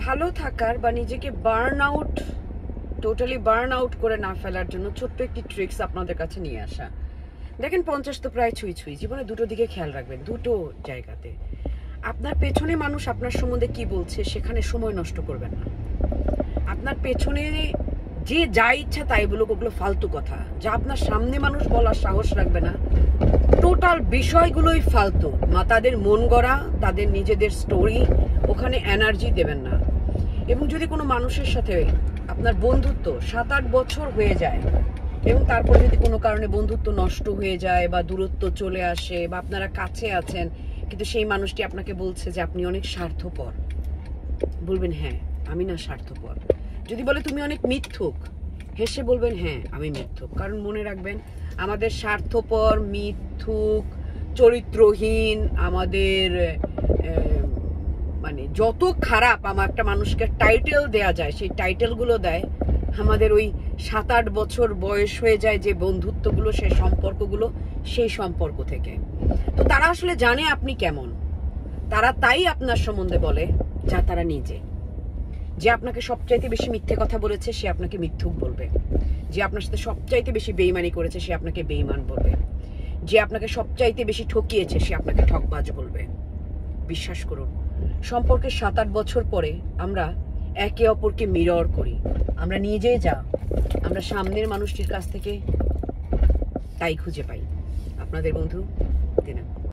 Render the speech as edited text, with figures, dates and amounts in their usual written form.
ভালো থাকার বা নিজেকে টোটালি বার্ন আউট করে না ফেলার জন্য ছোট্ট একটি ট্রিক্স আপনাদের কাছে নিয়ে আসা। দেখেন 50 তো প্রায় ছুঁই ছুঁই। জীবনে দুটো দিকে খেয়াল রাখবেন, দুটো জায়গাতে। আপনার পেছনে মানুষ আপনার সম্বন্ধে কি বলছে সেখানে সময় নষ্ট করবেন না। আপনার পেছনে যে যা ইচ্ছা তাই বলুক, ওগুলো ফালতু কথা। যা আপনার সামনে মানুষ বলার সাহস রাখবে না, টোটাল বিষয়গুলোই ফালতু। তাদের মন গড়া, তাদের নিজেদের স্টোরি, ওখানে এনার্জি দেবেন না। এবং যদি কোনো মানুষের সাথে আপনার বন্ধুত্ব 7-8 বছর হয়ে যায় এবং তারপর যদি কোনো কারণে বন্ধুত্ব নষ্ট হয়ে যায় বা দূরত্ব চলে আসে বা আপনারা কাছে আছেন কিন্তু সেই মানুষটি আপনাকে বলছে যে আপনি অনেক স্বার্থপর, বলবেন হ্যাঁ আমি না স্বার্থপর। যদি বলে তুমি অনেক মিথ্যুক, হেসে বলবেন হ্যাঁ আমি মিথ্যুক। কারণ মনে রাখবেন, আমাদের স্বার্থপর, মিথ্যুক, চরিত্রহীন, আমাদের মানে যত খারাপ আমার একটা মানুষকে টাইটেল দেয়া যায়, সেই টাইটেলগুলো দেয় আমাদের ওই 7-8 বছর বয়স হয়ে যায় যে বন্ধুত্বগুলো, সেই সম্পর্কগুলো, সেই সম্পর্ক থেকে। তো তারা আসলে জানে আপনি কেমন, তারা তাই আপনার সম্বন্ধে বলে যা তারা নিজে। যে আপনাকে সবচাইতে বেশি মিথ্যে কথা বলেছে সে আপনাকে মিথ্যুক বলবে। যে আপনার সাথে সবচাইতে বেশি বেইমানি করেছে সে আপনাকে বেইমান বলবে। যে আপনাকে সবচাইতে বেশি ঠকিয়েছে সে আপনাকে ঠকবাজ বলবে। বিশ্বাস করুন, সম্পর্কের 7-8 বছর পরে আমরা একে অপরকে মিরর করি। আমরা নিজে যা আমরা সামনের মানুষটির কাছ থেকে তাই খুঁজে পাই। আপনাদের বন্ধু দিনা।